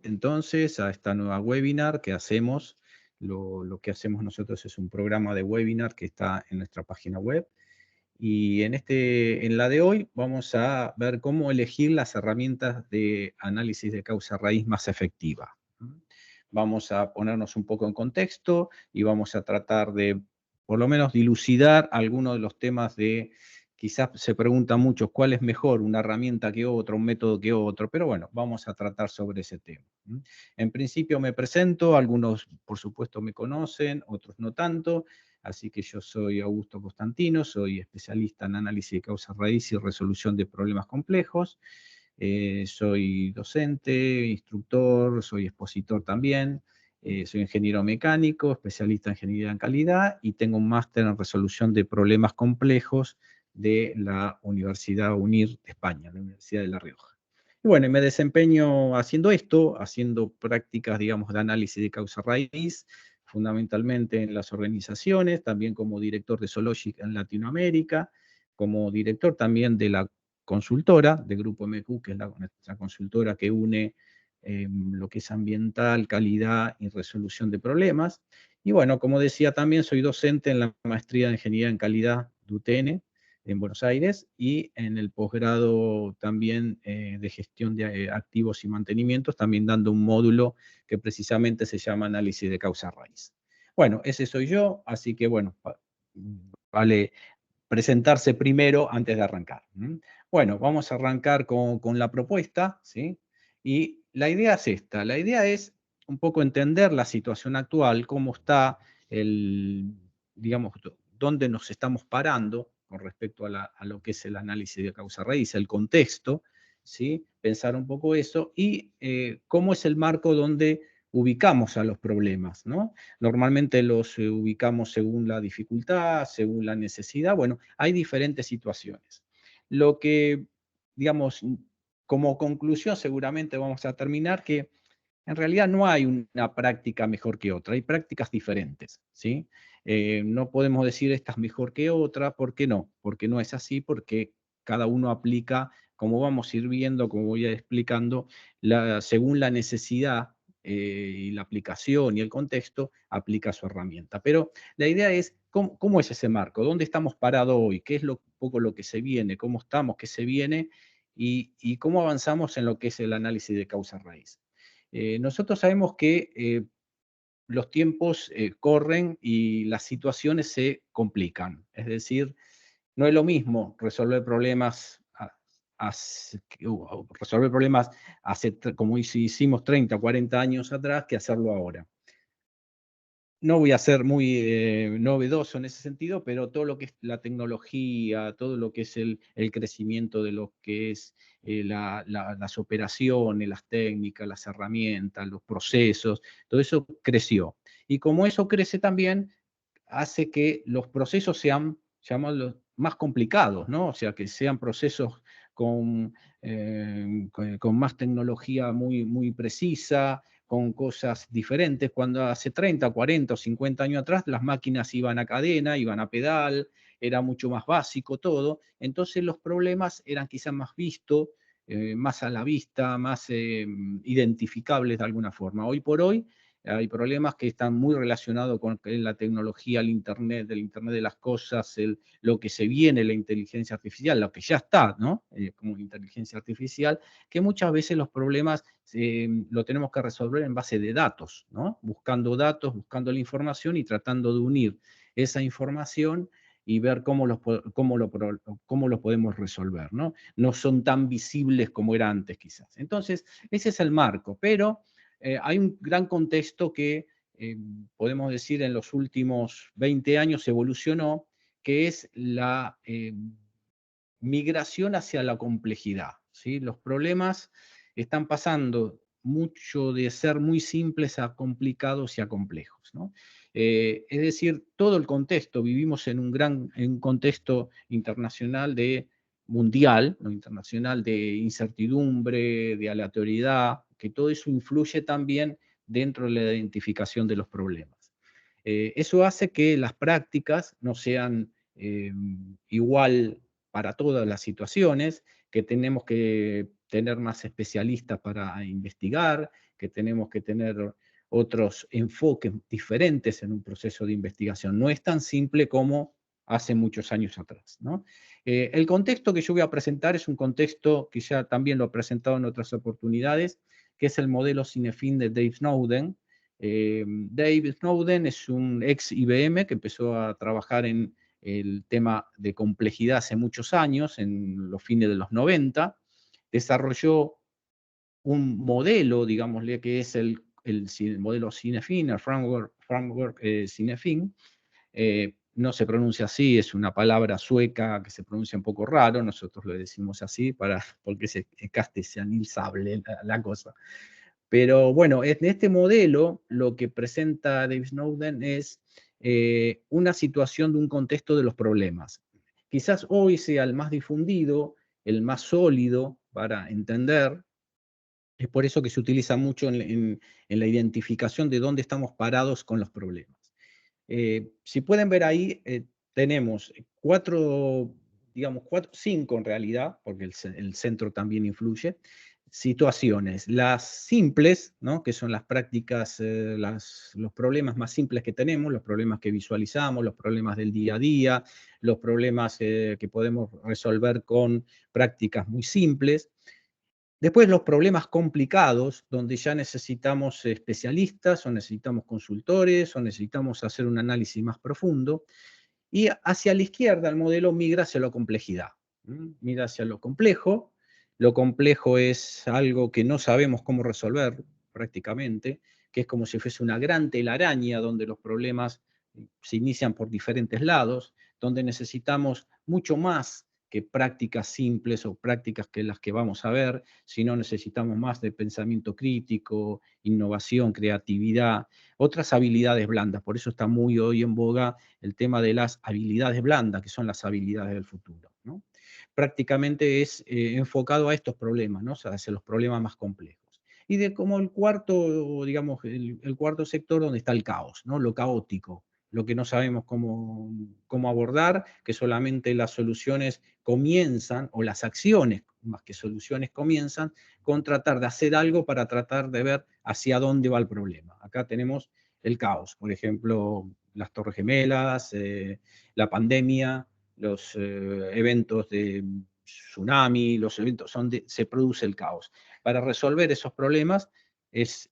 Entonces a esta nueva webinar que hacemos. Lo que hacemos nosotros es un programa de webinar que está en nuestra página web. Y en la de hoy vamos a ver cómo elegir las herramientas de análisis de causa raíz más efectiva. Vamos a ponernos un poco en contexto y vamos a tratar de, por lo menos, dilucidar algunos de los temas de. Quizás se pregunta mucho cuál es mejor, una herramienta que otra, un método que otro, pero bueno, vamos a tratar sobre ese tema. En principio me presento, algunos por supuesto me conocen, otros no tanto, así que yo soy Augusto Costantino, soy especialista en análisis de causa raíz y resolución de problemas complejos. Soy docente, instructor, soy expositor también. Soy ingeniero mecánico, especialista en ingeniería en calidad y tengo un máster en resolución de problemas complejos de la Universidad UNIR de España, la Universidad de La Rioja. Y bueno, me desempeño haciendo esto, haciendo prácticas, digamos, de análisis de causa raíz, fundamentalmente en las organizaciones, también como director de Sologic en Latinoamérica, como director también de la consultora, de Grupo MQ, que es nuestra consultora que une lo que es ambiental, calidad y resolución de problemas. Y bueno, como decía, también soy docente en la maestría de Ingeniería en Calidad de UTN, en Buenos Aires, y en el posgrado también de gestión de activos y mantenimientos, también dando un módulo que precisamente se llama análisis de causa raíz. Bueno, ese soy yo, así que bueno, vale presentarse primero antes de arrancar. Bueno, vamos a arrancar con la propuesta, ¿sí? Y la idea es esta, la idea es un poco entender la situación actual, cómo está digamos, dónde nos estamos parando con respecto a lo que es el análisis de causa raíz, el contexto, ¿sí? Pensar un poco eso y cómo es el marco donde ubicamos a los problemas, ¿no? Normalmente los ubicamos según la dificultad, según la necesidad. Bueno, hay diferentes situaciones. Lo que, digamos, como conclusión seguramente vamos a terminar que en realidad no hay una práctica mejor que otra, hay prácticas diferentes, ¿sí? No podemos decir esta es mejor que otra, ¿por qué no? Porque no es así, porque cada uno aplica, como vamos a ir viendo, como voy a ir explicando, según la necesidad y la aplicación y el contexto, aplica su herramienta. Pero la idea es, ¿cómo es ese marco? ¿Dónde estamos parados hoy? ¿Qué es un poco lo que se viene? ¿Cómo estamos? ¿Qué se viene? Y cómo avanzamos en lo que es el análisis de causa raíz. Nosotros sabemos que los tiempos corren y las situaciones se complican. Es decir, no es lo mismo resolver problemas, resolver problemas como hicimos 30, 40 años atrás que hacerlo ahora. No voy a ser muy novedoso en ese sentido, pero todo lo que es la tecnología, todo lo que es el crecimiento de lo que es las operaciones, las técnicas, las herramientas, los procesos, todo eso creció. Y como eso crece también, hace que los procesos sean, llamémoslos, más complicados, ¿no? O sea, que sean procesos con más tecnología muy, muy precisa, con cosas diferentes, cuando hace 30, 40 o 50 años atrás las máquinas iban a cadena, iban a pedal, era mucho más básico todo, entonces los problemas eran quizás más vistos, más a la vista, más identificables de alguna forma. Hoy por hoy hay problemas que están muy relacionados con la tecnología, el Internet de las cosas, lo que se viene, la inteligencia artificial, lo que ya está, ¿no? Como inteligencia artificial, que muchas veces los problemas lo tenemos que resolver en base de datos, ¿no? Buscando datos, buscando la información y tratando de unir esa información y ver cómo los podemos resolver, ¿no? No son tan visibles como era antes, quizás. Entonces, ese es el marco, pero hay un gran contexto que podemos decir en los últimos 20 años evolucionó, que es la migración hacia la complejidad, ¿sí? Los problemas están pasando mucho de ser muy simples a complicados y a complejos, ¿no? Es decir, todo el contexto, vivimos en un contexto internacional mundial, ¿no? Internacional de incertidumbre, de aleatoriedad, que todo eso influye también dentro de la identificación de los problemas. Eso hace que las prácticas no sean igual para todas las situaciones, que tenemos que tener más especialistas para investigar, que tenemos que tener otros enfoques diferentes en un proceso de investigación. No es tan simple como hace muchos años atrás, ¿no? El contexto que yo voy a presentar es un contexto que ya también lo he presentado en otras oportunidades, que es el modelo Cinefin de Dave Snowden. Dave Snowden es un ex IBM que empezó a trabajar en el tema de complejidad hace muchos años, en los fines de los 90, desarrolló un modelo, digámosle, que es el modelo Cinefin, el framework Cinefin. No se pronuncia así, es una palabra sueca que se pronuncia un poco raro, nosotros lo decimos así porque es castellanizable la cosa. Pero bueno, en este modelo lo que presenta Dave Snowden es una situación de un contexto de los problemas. Quizás hoy sea el más difundido, el más sólido para entender. Es por eso que se utiliza mucho en la identificación de dónde estamos parados con los problemas. Si pueden ver ahí, tenemos cinco en realidad, porque el centro también influye, situaciones. Las simples, ¿no? Que son las prácticas, los problemas más simples que tenemos, los problemas que visualizamos, los problemas del día a día, los problemas que podemos resolver con prácticas muy simples. Después los problemas complicados, donde ya necesitamos especialistas, o necesitamos consultores, o necesitamos hacer un análisis más profundo. Y hacia la izquierda el modelo migra hacia la complejidad. Mira hacia lo complejo. Lo complejo es algo que no sabemos cómo resolver prácticamente, que es como si fuese una gran telaraña donde los problemas se inician por diferentes lados, donde necesitamos mucho más que prácticas simples o prácticas que las que vamos a ver, sino necesitamos más de pensamiento crítico, innovación, creatividad, otras habilidades blandas. Por eso está muy hoy en boga el tema de las habilidades blandas, que son las habilidades del futuro, ¿no? Prácticamente es enfocado a estos problemas, ¿no? O sea, hacia los problemas más complejos. Y de como el cuarto, digamos, el cuarto sector donde está el caos, ¿no? Lo caótico, lo que no sabemos cómo abordar, que solamente las soluciones comienzan, o las acciones más que soluciones comienzan, con tratar de hacer algo para tratar de ver hacia dónde va el problema. Acá tenemos el caos, por ejemplo, las Torres Gemelas, la pandemia, los eventos de tsunami, los eventos donde se produce el caos. Para resolver esos problemas es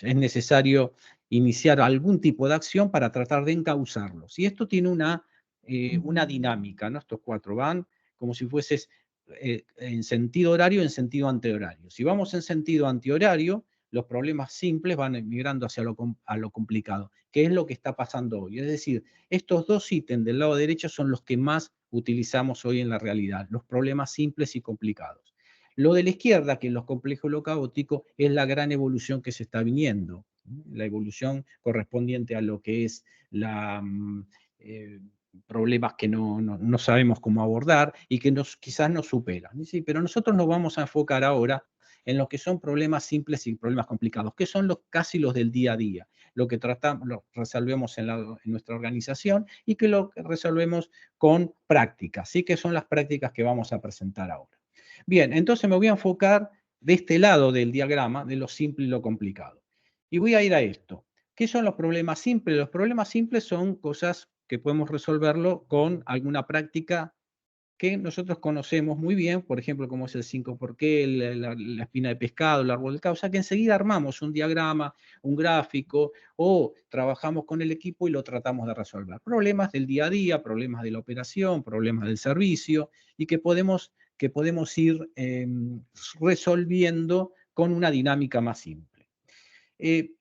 necesario iniciar algún tipo de acción para tratar de encauzarlos. Y esto tiene una dinámica, ¿no? Estos cuatro van como si fueses en sentido horario, en sentido antihorario. Si vamos en sentido antihorario, los problemas simples van migrando hacia a lo complicado, que es lo que está pasando hoy. Es decir, estos dos ítems del lado derecho son los que más utilizamos hoy en la realidad, los problemas simples y complicados. Lo de la izquierda, que es lo complejo y lo caótico, es la gran evolución que se está viniendo, la evolución correspondiente a lo que es eh, problemas que no sabemos cómo abordar y que quizás nos superan. ¿Sí? Pero nosotros nos vamos a enfocar ahora en lo que son problemas simples y problemas complicados, que son casi los del día a día, lo que lo resolvemos en nuestra organización y que lo resolvemos con prácticas, ¿sí? Que son las prácticas que vamos a presentar ahora. Bien, entonces me voy a enfocar de este lado del diagrama, de lo simple y lo complicado. Y voy a ir a esto. ¿Qué son los problemas simples? Los problemas simples son cosas que podemos resolverlo con alguna práctica que nosotros conocemos muy bien, por ejemplo, como es el 5 por qué, la espina de pescado, el árbol de causa, que enseguida armamos un diagrama, un gráfico, o trabajamos con el equipo y lo tratamos de resolver. Problemas del día a día, problemas de la operación, problemas del servicio, y que podemos ir resolviendo con una dinámica más simple.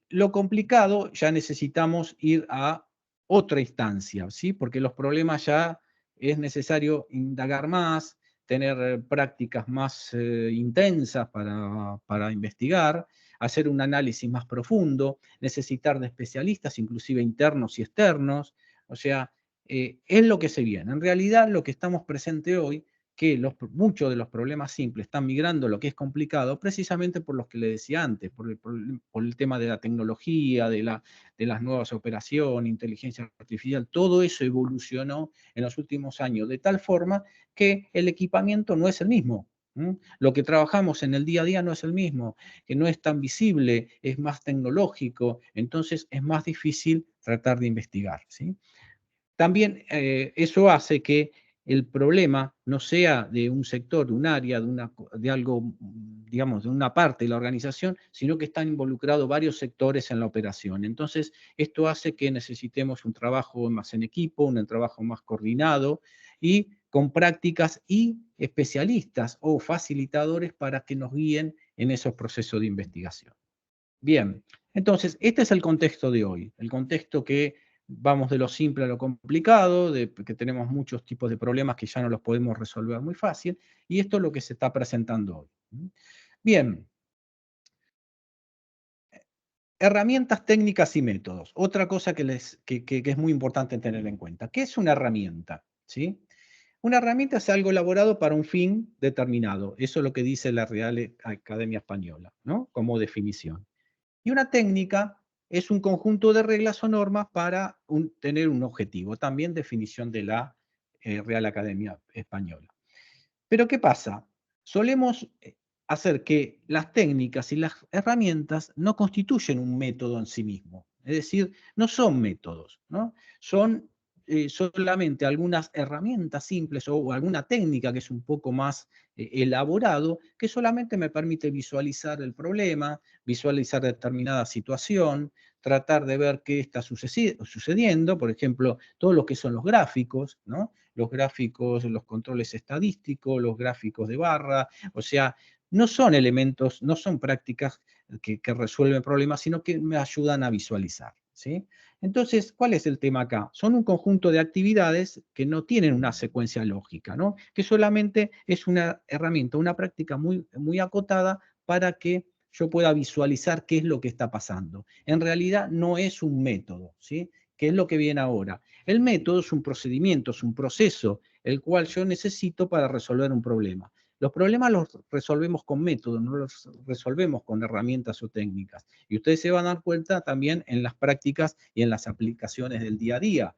Lo complicado, ya necesitamos ir a otra instancia, ¿sí? Porque los problemas ya es necesario indagar más, tener prácticas más intensas para investigar, hacer un análisis más profundo, necesitar de especialistas, inclusive internos y externos. O sea, es lo que se viene. En realidad, lo que estamos presente hoy, que muchos de los problemas simples están migrando a lo que es complicado, precisamente por los que le decía antes, por el tema de la tecnología, de las nuevas operaciones, inteligencia artificial, todo eso evolucionó en los últimos años de tal forma que el equipamiento no es el mismo. Lo que trabajamos en el día a día no es el mismo, que no es tan visible, es más tecnológico, entonces es más difícil tratar de investigar, ¿sí? También eso hace que el problema no sea de un sector, de un área, de algo, digamos, de una parte de la organización, sino que están involucrados varios sectores en la operación. Entonces, esto hace que necesitemos un trabajo más en equipo, un trabajo más coordinado y con prácticas y especialistas o facilitadores para que nos guíen en esos procesos de investigación. Bien, entonces, este es el contexto de hoy, el contexto que vamos de lo simple a lo complicado, de que tenemos muchos tipos de problemas que ya no los podemos resolver muy fácil, y esto es lo que se está presentando hoy. Bien, herramientas técnicas y métodos. Otra cosa que es muy importante tener en cuenta. ¿Qué es una herramienta? ¿Sí? Una herramienta es algo elaborado para un fin determinado. Eso es lo que dice la Real Academia Española, ¿no? Como definición. Y una técnica es un conjunto de reglas o normas para tener un objetivo, también definición de la Real Academia Española. Pero ¿qué pasa? Solemos hacer que las técnicas y las herramientas no constituyen un método en sí mismo. Es decir, no son métodos, ¿no? Son solamente algunas herramientas simples o alguna técnica que es un poco más elaborado, que solamente me permite visualizar el problema, visualizar determinada situación, tratar de ver qué está sucediendo, por ejemplo, todo lo que son los gráficos, ¿no? Los gráficos, los controles estadísticos, los gráficos de barra, o sea, no son elementos, no son prácticas que resuelven problemas, sino que me ayudan a visualizar, ¿sí? Entonces, ¿cuál es el tema acá? Son un conjunto de actividades que no tienen una secuencia lógica, ¿no? Que solamente es una herramienta, una práctica muy, muy acotada para que yo pueda visualizar qué es lo que está pasando. En realidad no es un método, ¿sí? ¿Qué es lo que viene ahora? El método es un procedimiento, es un proceso, el cual yo necesito para resolver un problema. Los problemas los resolvemos con métodos, no los resolvemos con herramientas o técnicas. Y ustedes se van a dar cuenta también en las prácticas y en las aplicaciones del día a día.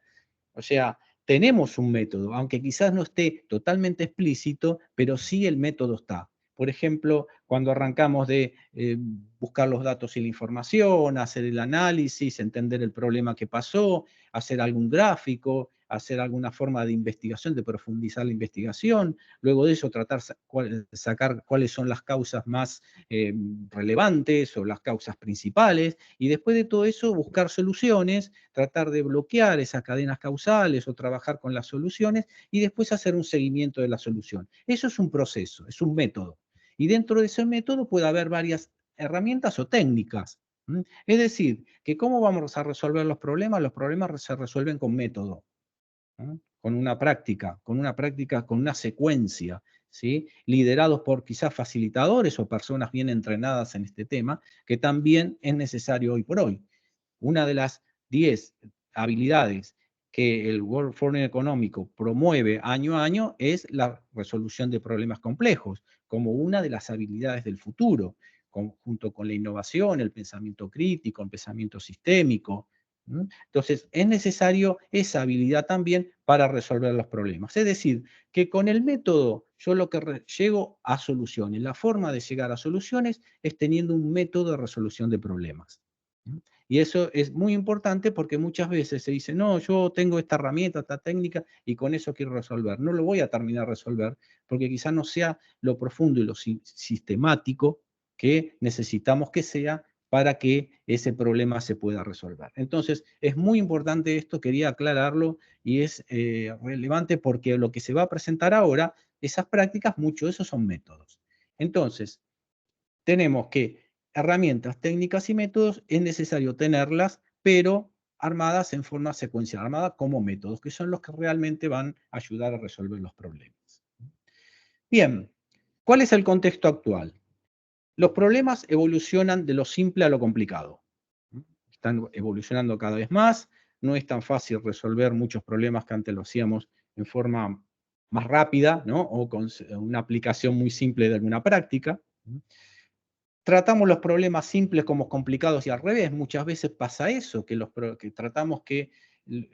O sea, tenemos un método, aunque quizás no esté totalmente explícito, pero sí el método está. Por ejemplo, cuando arrancamos de buscar los datos y la información, hacer el análisis, entender el problema que pasó, hacer algún gráfico, hacer alguna forma de investigación, de profundizar la investigación, luego de eso tratar de sacar cuáles son las causas más relevantes o las causas principales, y después de todo eso buscar soluciones, tratar de bloquear esas cadenas causales o trabajar con las soluciones y después hacer un seguimiento de la solución. Eso es un proceso, es un método. Y dentro de ese método puede haber varias herramientas o técnicas. Es decir, que cómo vamos a resolver los problemas se resuelven con método, con una práctica, con una secuencia, ¿sí? Liderados por quizás facilitadores o personas bien entrenadas en este tema, que también es necesario hoy por hoy. Una de las 10 habilidades que el World Forum Económico promueve año a año es la resolución de problemas complejos, como una de las habilidades del futuro, junto con la innovación, el pensamiento crítico, el pensamiento sistémico. Entonces, es necesario esa habilidad también para resolver los problemas. Es decir, que con el método yo lo que llego a soluciones, la forma de llegar a soluciones es teniendo un método de resolución de problemas. Y eso es muy importante porque muchas veces se dice, no, yo tengo esta herramienta, esta técnica, y con eso quiero resolver. No lo voy a terminar de resolver porque quizás no sea lo profundo y lo sistemático que necesitamos que sea para que ese problema se pueda resolver. Entonces, es muy importante esto, quería aclararlo, y es relevante porque lo que se va a presentar ahora, esas prácticas, muchos de esos son métodos. Entonces, tenemos que herramientas, técnicas y métodos es necesario tenerlas, pero armadas en forma secuencial, armadas como métodos, que son los que realmente van a ayudar a resolver los problemas. Bien, ¿cuál es el contexto actual? Los problemas evolucionan de lo simple a lo complicado. Están evolucionando cada vez más, no es tan fácil resolver muchos problemas que antes lo hacíamos en forma más rápida, ¿no? O con una aplicación muy simple de alguna práctica. Tratamos los problemas simples como complicados y al revés. Muchas veces pasa eso, que tratamos que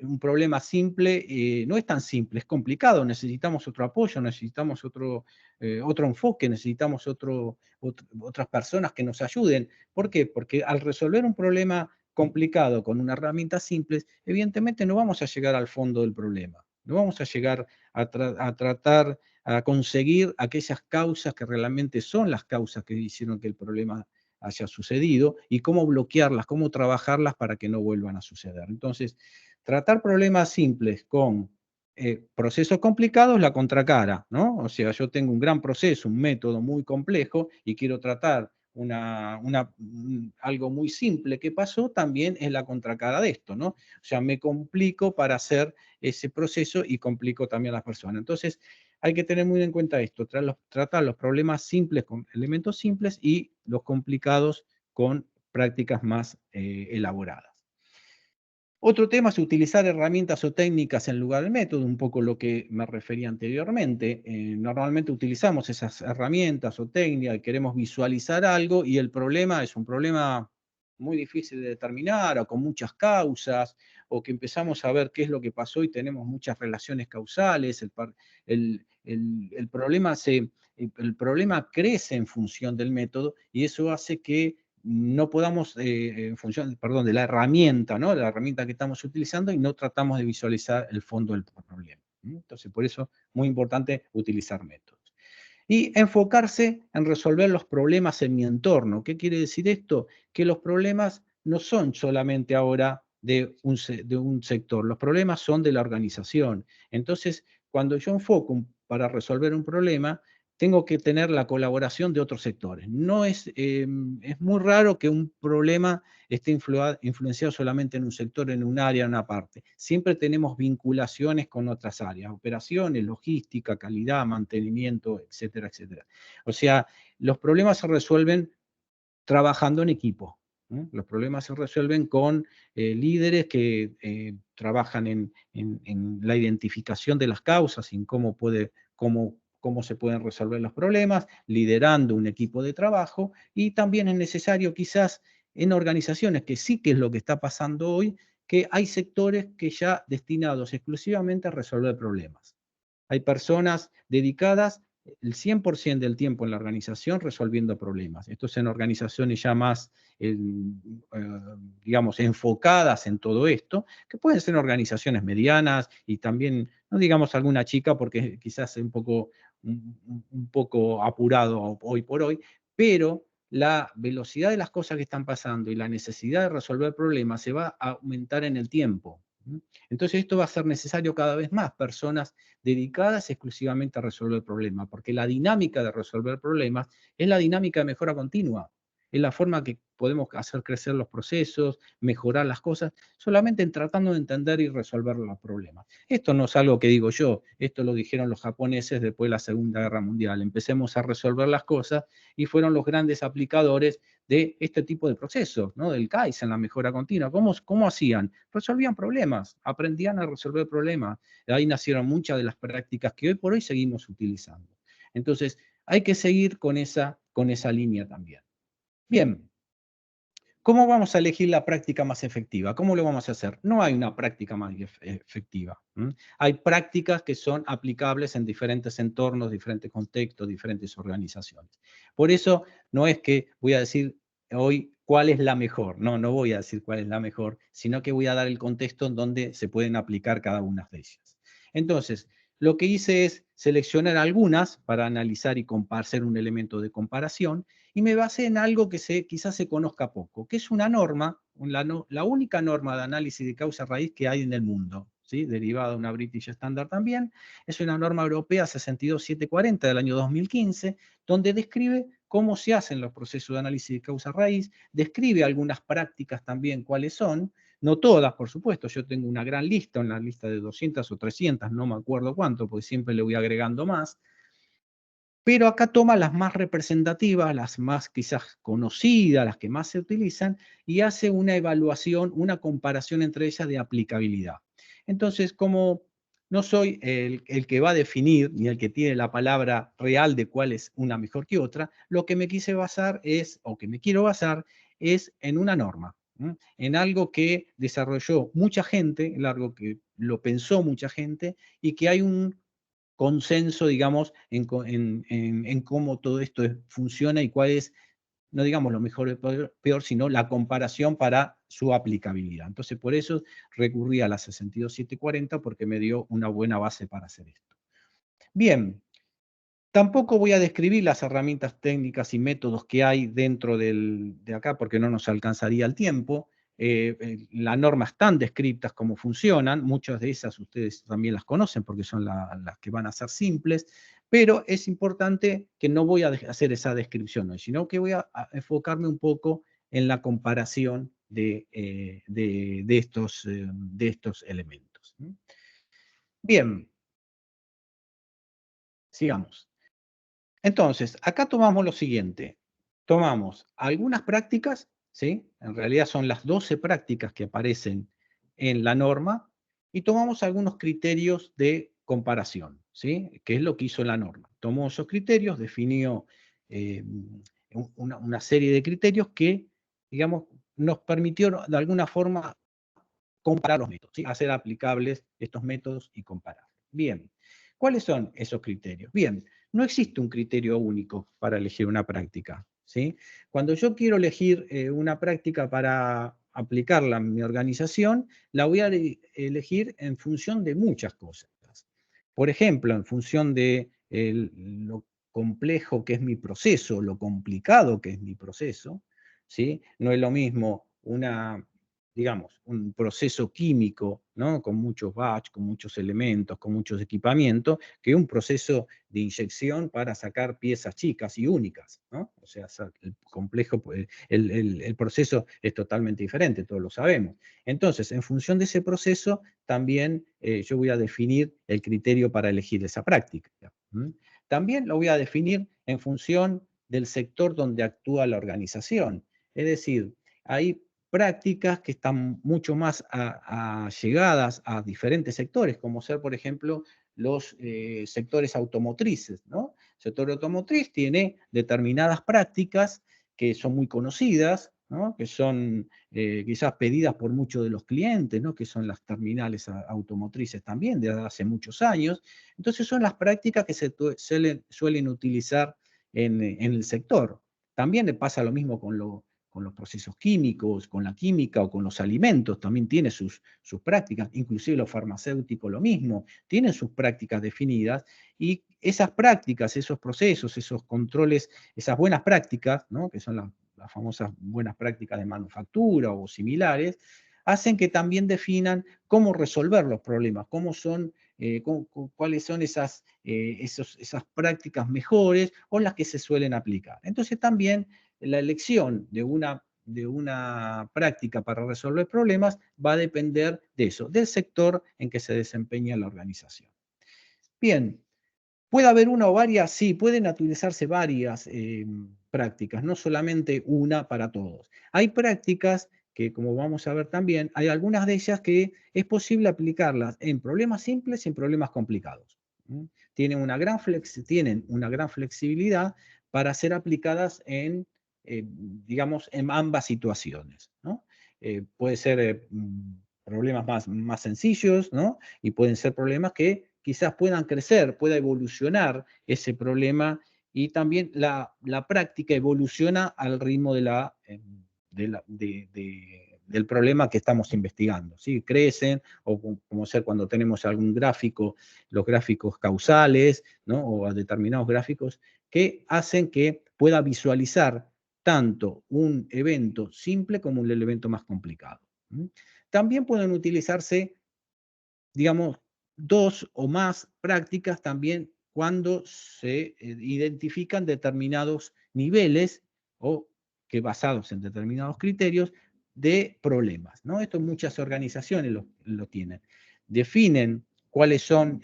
un problema simple no es tan simple, es complicado, necesitamos otro apoyo, necesitamos otro enfoque, necesitamos otras personas que nos ayuden. ¿Por qué? Porque al resolver un problema complicado con una herramienta simple, evidentemente no vamos a llegar al fondo del problema, no vamos a llegar a tratar, a conseguir aquellas causas que realmente son las causas que hicieron que el problema haya sucedido y cómo bloquearlas, cómo trabajarlas para que no vuelvan a suceder. Entonces, tratar problemas simples con procesos complicados, la contracara, ¿no? O sea, yo tengo un gran proceso, un método muy complejo y quiero tratar algo muy simple que pasó, también es la contracara de esto, ¿no? O sea, me complico para hacer ese proceso y complico también a las personas. Entonces, hay que tener muy en cuenta esto, tratar los problemas simples con elementos simples y los complicados con prácticas más elaboradas. Otro tema es utilizar herramientas o técnicas en lugar del método, un poco lo que me refería anteriormente. Normalmente utilizamos esas herramientas o técnicas, queremos visualizar algo y el problema es un problema muy difícil de determinar o con muchas causas, o que empezamos a ver qué es lo que pasó y tenemos muchas relaciones causales. El problema crece en función del método y eso hace que no podamos, en función, perdón, de la herramienta, ¿no? La herramienta que estamos utilizando y no tratamos de visualizar el fondo del problema. Entonces, por eso, muy importante utilizar métodos. Y enfocarse en resolver los problemas en mi entorno. ¿Qué quiere decir esto? Que los problemas no son solamente ahora de un sector, los problemas son de la organización. Entonces, cuando yo enfoco para resolver un problema, tengo que tener la colaboración de otros sectores. No es muy raro que un problema esté influenciado solamente en un sector, en un área, en una parte. Siempre tenemos vinculaciones con otras áreas, operaciones, logística, calidad, mantenimiento, etcétera, etcétera. O sea, los problemas se resuelven trabajando en equipo. Los problemas se resuelven con líderes que trabajan en la identificación de las causas, en cómo se pueden resolver los problemas, liderando un equipo de trabajo, y también es necesario quizás en organizaciones, que sí que es lo que está pasando hoy, que hay sectores que ya destinados exclusivamente a resolver problemas. Hay personas dedicadas el 100% del tiempo en la organización resolviendo problemas. Esto es en organizaciones ya más, digamos, enfocadas en todo esto, que pueden ser organizaciones medianas y también, no digamos alguna chica, porque quizás es un poco apurado hoy por hoy, pero la velocidad de las cosas que están pasando y la necesidad de resolver problemas se va a aumentar en el tiempo. Entonces esto va a ser necesario cada vez más personas dedicadas exclusivamente a resolver problemas, porque la dinámica de resolver problemas es la dinámica de mejora continua, es la forma que podemos hacer crecer los procesos, mejorar las cosas, solamente en tratando de entender y resolver los problemas. Esto no es algo que digo yo, esto lo dijeron los japoneses después de la Segunda Guerra Mundial. Empecemos a resolver las cosas y fueron los grandes aplicadores de este tipo de procesos, ¿no? Del Kaizen, la mejora continua. ¿Cómo hacían? Resolvían problemas, aprendían a resolver problemas. De ahí nacieron muchas de las prácticas que hoy por hoy seguimos utilizando. Entonces, hay que seguir con esa línea también. Bien, ¿cómo vamos a elegir la práctica más efectiva? ¿Cómo lo vamos a hacer? No hay una práctica más efectiva. Hay prácticas que son aplicables en diferentes entornos, diferentes contextos, diferentes organizaciones. Por eso no es que voy a decir hoy cuál es la mejor. No, no voy a decir cuál es la mejor, sino que voy a dar el contexto en donde se pueden aplicar cada una de ellas. Entonces, lo que hice es seleccionar algunas para analizar y hacer un elemento de comparación, y me basé en algo que quizás se conozca poco, que es una norma, la única norma de análisis de causa-raíz que hay en el mundo, ¿sí? Derivada de una British Standard también. Es una norma europea 62740 del año 2015, donde describe cómo se hacen los procesos de análisis de causa-raíz, describe algunas prácticas también cuáles son, no todas, por supuesto, yo tengo una gran lista, una lista de 200 o 300, no me acuerdo cuánto, porque siempre le voy agregando más, pero acá toma las más representativas, las más quizás conocidas, las que más se utilizan, y hace una evaluación, una comparación entre ellas de aplicabilidad. Entonces, como no soy el que va a definir, ni el que tiene la palabra real de cuál es una mejor que otra, lo que me quise basar es, o que me quiero basar, es en una norma. en algo que desarrolló mucha gente, en algo que lo pensó mucha gente, y que hay un consenso, digamos, en cómo todo esto funciona y cuál es, no digamos lo mejor o peor, sino la comparación para su aplicabilidad. Entonces, por eso recurrí a la 62740 porque me dio una buena base para hacer esto. Bien, tampoco voy a describir las herramientas técnicas y métodos que hay dentro de acá porque no nos alcanzaría el tiempo. Las normas están descritas cómo funcionan, muchas de esas ustedes también las conocen porque son las que van a ser simples, pero es importante que no voy a hacer esa descripción hoy, sino que voy a enfocarme un poco en la comparación de estos elementos. Bien, sigamos. Entonces, acá tomamos lo siguiente. Tomamos algunas prácticas, ¿sí? En realidad son las 12 prácticas que aparecen en la norma, y tomamos algunos criterios de comparación, ¿sí? Que es lo que hizo la norma. Tomó esos criterios, definió eh, una serie de criterios que, digamos, nos permitió de alguna forma comparar los métodos, ¿sí? Hacer aplicables estos métodos y comparar. Bien, ¿cuáles son esos criterios? Bien, no existe un criterio único para elegir una práctica, ¿sí? Cuando yo quiero elegir una práctica para aplicarla en mi organización, la voy a elegir en función de muchas cosas. Por ejemplo, en función de lo complejo que es mi proceso, lo complicado que es mi proceso, ¿sí? No es lo mismo digamos, un proceso químico, ¿no? Con muchos batch, con muchos elementos, con muchos equipamientos, que un proceso de inyección para sacar piezas chicas y únicas, ¿no? O sea, el complejo, pues, el proceso es totalmente diferente, todos lo sabemos. Entonces, en función de ese proceso, también yo voy a definir el criterio para elegir esa práctica. También lo voy a definir en función del sector donde actúa la organización. Es decir, hay prácticas que están mucho más llegadas a diferentes sectores, como ser, por ejemplo, los sectores automotrices, ¿no? El sector automotriz tiene determinadas prácticas que son muy conocidas, ¿no? Que son quizás pedidas por muchos de los clientes, ¿no? Que son las terminales automotrices también, de hace muchos años. Entonces son las prácticas que se suelen utilizar en el sector. También le pasa lo mismo con los procesos químicos, con la química o con los alimentos, también tiene sus prácticas, inclusive los farmacéuticos lo mismo, tienen sus prácticas definidas, y esas prácticas, esos procesos, esos controles, esas buenas prácticas, ¿no? Que son las famosas buenas prácticas de manufactura o similares, hacen que también definan cómo resolver los problemas, cuáles son esas prácticas mejores o las que se suelen aplicar. Entonces también la elección de una práctica para resolver problemas va a depender de eso, del sector en que se desempeña la organización. Bien, ¿puede haber una o varias? Sí, pueden utilizarse varias prácticas, no solamente una para todos. Hay prácticas que, como vamos a ver también, hay algunas de ellas que es posible aplicarlas en problemas simples y en problemas complicados. Tienen tienen una gran flexibilidad para ser aplicadas digamos, en ambas situaciones, ¿no? Puede ser problemas más sencillos, ¿no? Y pueden ser problemas que quizás puedan crecer, pueda evolucionar ese problema, y también la práctica evoluciona al ritmo del problema que estamos investigando, ¿sí? Crecen, o como ser cuando tenemos algún gráfico, los gráficos causales, ¿no? O a determinados gráficos que hacen que pueda visualizar tanto un evento simple como un evento más complicado. También pueden utilizarse, digamos, dos o más prácticas también cuando se identifican determinados niveles o que basados en determinados criterios de problemas, ¿no? Esto muchas organizaciones lo tienen. Definen cuáles son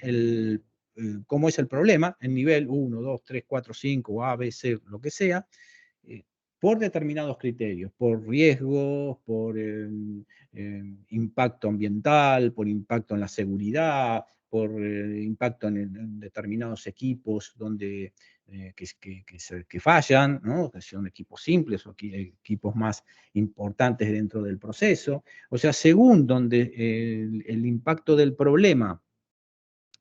cómo es el problema, en nivel 1, 2, 3, 4, 5, A, B, C, lo que sea, eh, por determinados criterios, por riesgos, por impacto ambiental, por impacto en la seguridad, por impacto en determinados equipos donde que fallan, ¿no? Que son equipos simples o equipos más importantes dentro del proceso. O sea, según donde el impacto del problema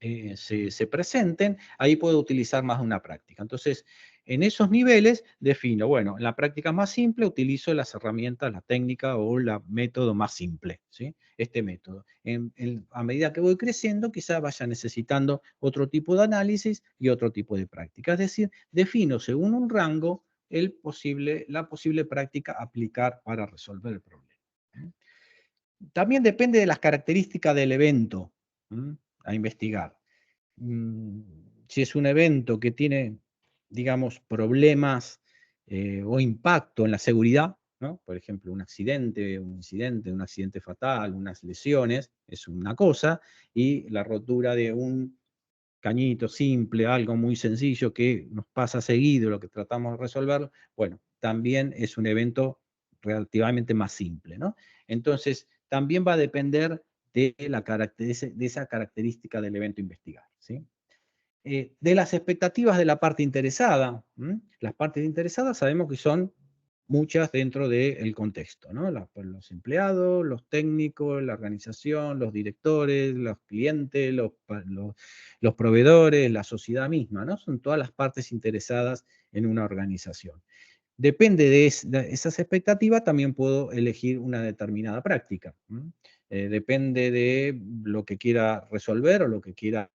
se presenten, ahí puedo utilizar más de una práctica. Entonces, en esos niveles defino, bueno, en la práctica más simple utilizo las herramientas, la técnica o el método más simple, ¿sí? Este método. A medida que voy creciendo, quizás vaya necesitando otro tipo de análisis y otro tipo de práctica. Es decir, defino según un rango la posible práctica a aplicar para resolver el problema. También depende de las características del evento a investigar. Mm, si es un evento que tiene, digamos, problemas o impacto en la seguridad, ¿no? Por ejemplo, un accidente, un accidente fatal, unas lesiones, es una cosa, y la rotura de un cañito simple, algo muy sencillo que nos pasa seguido, lo que tratamos de resolver, bueno, también es un evento relativamente más simple, ¿no? Entonces, también va a depender de esa característica del evento investigado, ¿sí? De las expectativas de la parte interesada. Las partes interesadas sabemos que son muchas dentro del contexto, ¿no? Los empleados, los técnicos, la organización, los directores, los clientes, los proveedores, la sociedad misma, ¿no? Son todas las partes interesadas en una organización. Depende de esas expectativas, también puedo elegir una determinada práctica. Depende de lo que quiera resolver o lo que quiera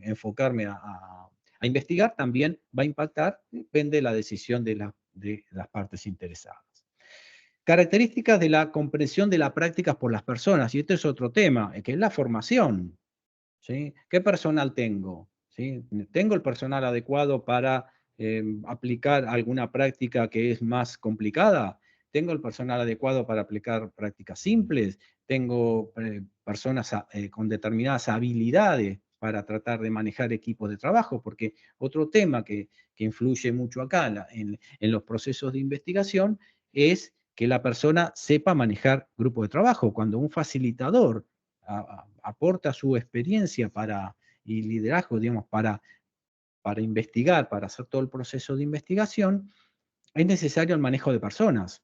enfocarme a investigar, también va a impactar, depende de la decisión de las partes interesadas. Características de la comprensión de las prácticas por las personas, y este es otro tema, que es la formación. ¿Sí? ¿Qué personal tengo? ¿Sí? ¿Tengo el personal adecuado para aplicar alguna práctica que es más complicada? ¿Tengo el personal adecuado para aplicar prácticas simples? ¿Tengo personas con determinadas habilidades para tratar de manejar equipos de trabajo? Porque otro tema que influye mucho acá en los procesos de investigación es que la persona sepa manejar grupos de trabajo. Cuando un facilitador aporta su experiencia y liderazgo, digamos, para investigar, para hacer todo el proceso de investigación, es necesario el manejo de personas.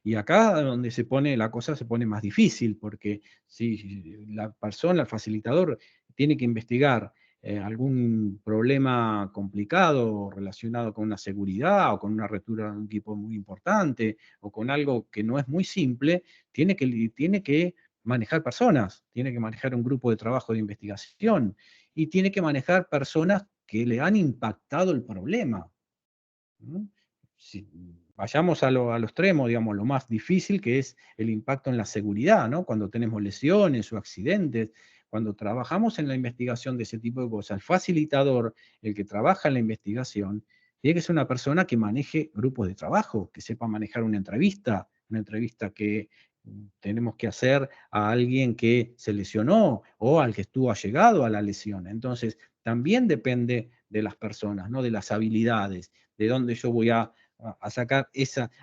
Y acá donde la cosa se pone más difícil, porque si la persona, el facilitador, tiene que investigar algún problema complicado relacionado con una seguridad o con una ruptura de un equipo muy importante o con algo que no es muy simple, tiene que manejar personas, tiene que manejar un grupo de trabajo de investigación y tiene que manejar personas que le han impactado el problema. Si vayamos a lo extremo, digamos, lo más difícil que es el impacto en la seguridad, ¿no? Cuando tenemos lesiones o accidentes, cuando trabajamos en la investigación de ese tipo de cosas, el facilitador, el que trabaja en la investigación, tiene que ser una persona que maneje grupos de trabajo, que sepa manejar una entrevista que tenemos que hacer a alguien que se lesionó o al que estuvo allegado a la lesión. Entonces, también depende de las personas, ¿no? De las habilidades, de dónde yo voy a sacar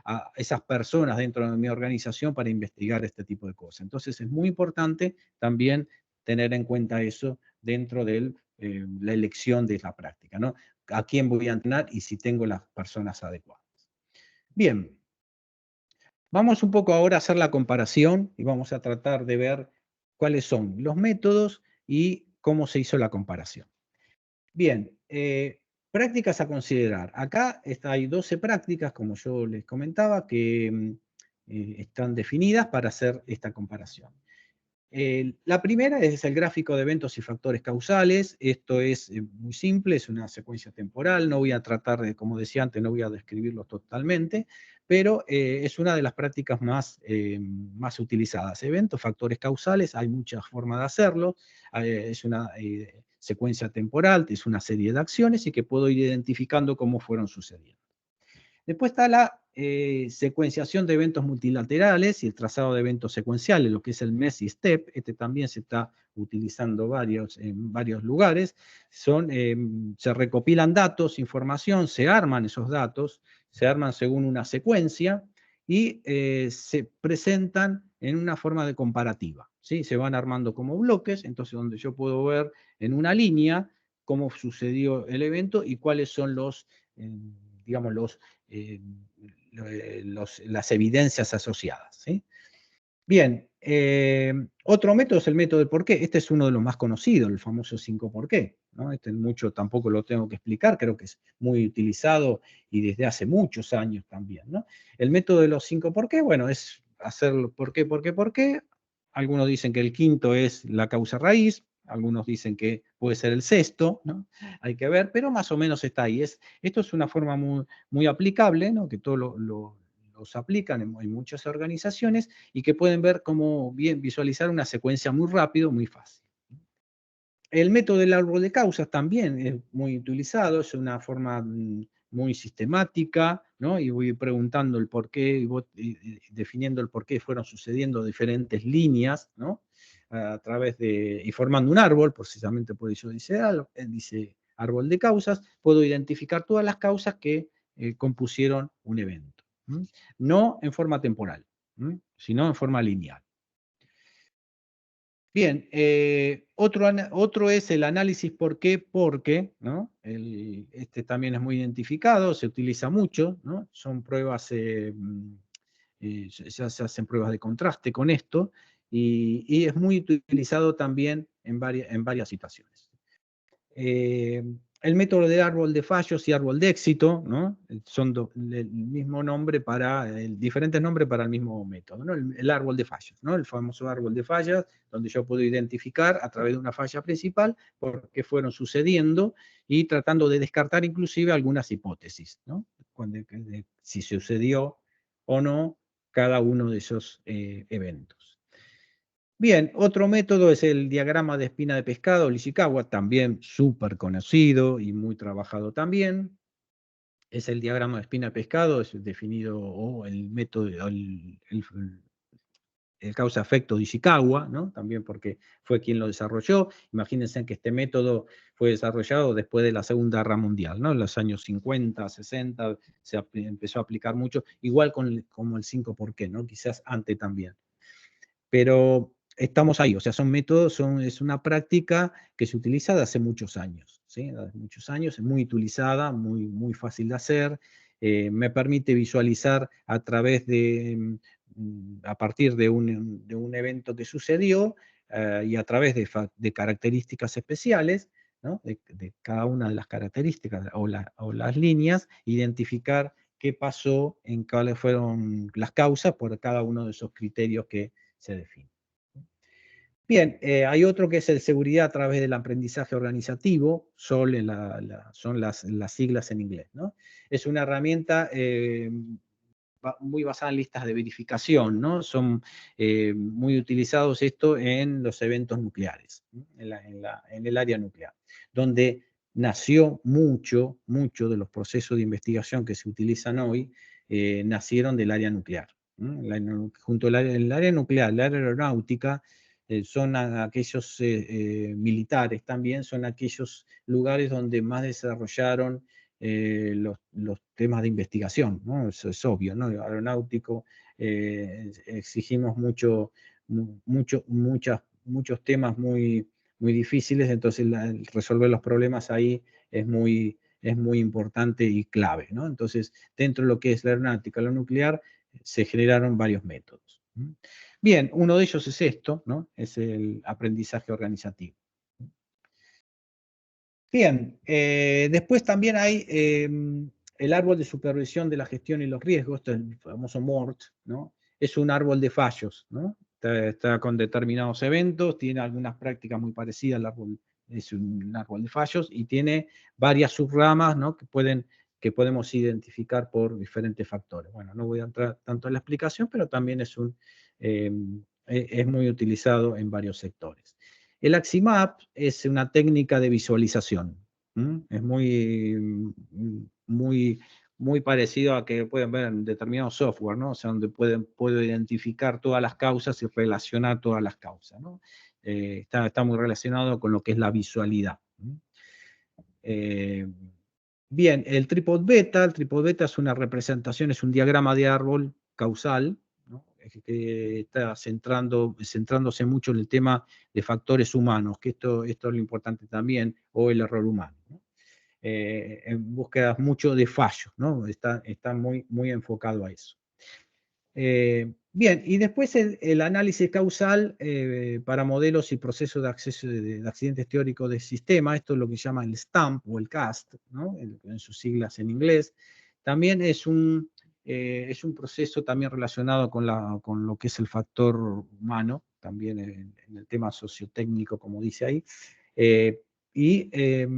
a esas personas dentro de mi organización para investigar este tipo de cosas. Entonces es muy importante también tener en cuenta eso dentro de la elección de la práctica, ¿no? A quién voy a entrenar y si tengo las personas adecuadas. Bien, vamos un poco ahora a hacer la comparación y vamos a tratar de ver cuáles son los métodos y cómo se hizo la comparación. Bien, prácticas a considerar. Acá hay 12 prácticas, como yo les comentaba, que están definidas para hacer esta comparación. La primera es el gráfico de eventos y factores causales. Esto es muy simple, es una secuencia temporal. No voy a tratar de, como decía antes, no voy a describirlo totalmente, pero es una de las prácticas más utilizadas. Eventos, factores causales, hay muchas formas de hacerlo. Es una secuencia temporal, es una serie de acciones y que puedo ir identificando cómo fueron sucediendo. Después está la secuenciación de eventos multilaterales y el trazado de eventos secuenciales, lo que es el MESI STEP. Este también se está utilizando en varios lugares. Se recopilan datos, información, se arman esos datos, se arman según una secuencia y se presentan en una forma de comparativa. ¿Sí? Se van armando como bloques, entonces donde yo puedo ver en una línea cómo sucedió el evento y cuáles son digamos, las evidencias asociadas, ¿sí? Bien, otro método es el método del por qué. Este es uno de los más conocidos, el famoso 5 por qué, ¿no? Este mucho tampoco lo tengo que explicar, creo que es muy utilizado y desde hace muchos años también, ¿no? El método de los 5 por qué, bueno, es hacerlo por qué, por qué, por qué. Algunos dicen que el quinto es la causa raíz, algunos dicen que puede ser el sexto, ¿no? Hay que ver, pero más o menos está ahí. Esto es una forma muy, muy aplicable, ¿no? Que todos los aplican en muchas organizaciones y que pueden ver cómo bien visualizar una secuencia muy rápido, muy fácil. El método del árbol de causas también es muy utilizado, es una forma muy sistemática, ¿no? Y voy preguntando el por qué, y definiendo el por qué fueron sucediendo diferentes líneas, ¿no? A través y formando un árbol, precisamente por eso dice árbol de causas, puedo identificar todas las causas que compusieron un evento. No en forma temporal, sino en forma lineal. Bien, otro es el análisis por qué, porque, ¿no? Este también es muy identificado, se utiliza mucho, ¿no? Son pruebas, ya se hacen pruebas de contraste con esto, y es muy utilizado también en varias situaciones. El método de árbol de fallos y árbol de éxito, ¿no? Son el mismo nombre diferentes nombres para el mismo método, ¿no? El árbol de fallos, ¿no? El famoso árbol de fallas, donde yo puedo identificar a través de una falla principal por qué fueron sucediendo y tratando de descartar inclusive algunas hipótesis, ¿no? Si sucedió o no cada uno de esos eventos. Bien, otro método es el diagrama de espina de pescado, Ishikawa, también súper conocido y muy trabajado también. Es el diagrama de espina de pescado, es definido, o el método, el causa-efecto de Ishikawa, ¿no? También porque fue quien lo desarrolló. Imagínense que este método fue desarrollado después de la Segunda Guerra Mundial, ¿no? En los años 50, 60 empezó a aplicar mucho, igual como el 5 por qué, ¿no? Quizás antes también. Pero estamos ahí, o sea, son métodos, es una práctica que se utiliza de hace muchos años, ¿sí? De hace muchos años, es muy utilizada, muy, muy fácil de hacer, me permite visualizar a través a partir de un evento que sucedió y a través de características especiales, ¿no? De cada una de las características o las líneas, identificar qué pasó, en cuáles fueron las causas por cada uno de esos criterios que se define. Bien, hay otro que es el seguridad a través del aprendizaje organizativo, SOL son las siglas en inglés, ¿no? Es una herramienta muy basada en listas de verificación, ¿no? Son muy utilizados esto en los eventos nucleares, ¿no? En el área nuclear, donde nació mucho de los procesos de investigación que se utilizan hoy, nacieron del área nuclear. Junto al el área nuclear, la área aeronáutica, son aquellos militares también, son aquellos lugares donde más desarrollaron los temas de investigación, ¿no? Eso es obvio, ¿no? El aeronáutico, exigimos muchos temas muy difíciles, entonces resolver los problemas ahí es muy importante y clave, ¿no? Entonces, dentro de lo que es la aeronáutica, lo nuclear, se generaron varios métodos. Bien, uno de ellos es esto, ¿no? Es el aprendizaje organizativo. Bien, después también hay el árbol de supervisión de la gestión y los riesgos, esto es el famoso MORT, ¿no? Es un árbol de fallos, ¿no? Está con determinados eventos, tiene algunas prácticas muy parecidas al árbol, es un árbol de fallos y tiene varias subramas, ¿no? Que podemos identificar por diferentes factores. Bueno, no voy a entrar tanto en la explicación, pero también es muy utilizado en varios sectores. El Aximap es una técnica de visualización. Es muy parecido a que pueden ver en determinados software, ¿no? O sea, donde puedo identificar todas las causas y relacionar todas las causas, ¿no? Está muy relacionado con lo que es la visualidad. Bien, el tripod beta es una representación, es un diagrama de árbol causal, ¿no? que está centrándose mucho en el tema de factores humanos, que esto es lo importante también, o el error humano, ¿no? En búsquedas mucho de fallos, ¿no? Está muy enfocado a eso. Bien, y después el análisis causal para modelos y procesos de acceso de accidentes teóricos de sistema, esto es lo que se llama el STAMP o el CAST, ¿no? En sus siglas en inglés. También es un proceso también relacionado con lo que es el factor humano, también en el tema sociotécnico, como dice ahí. Y es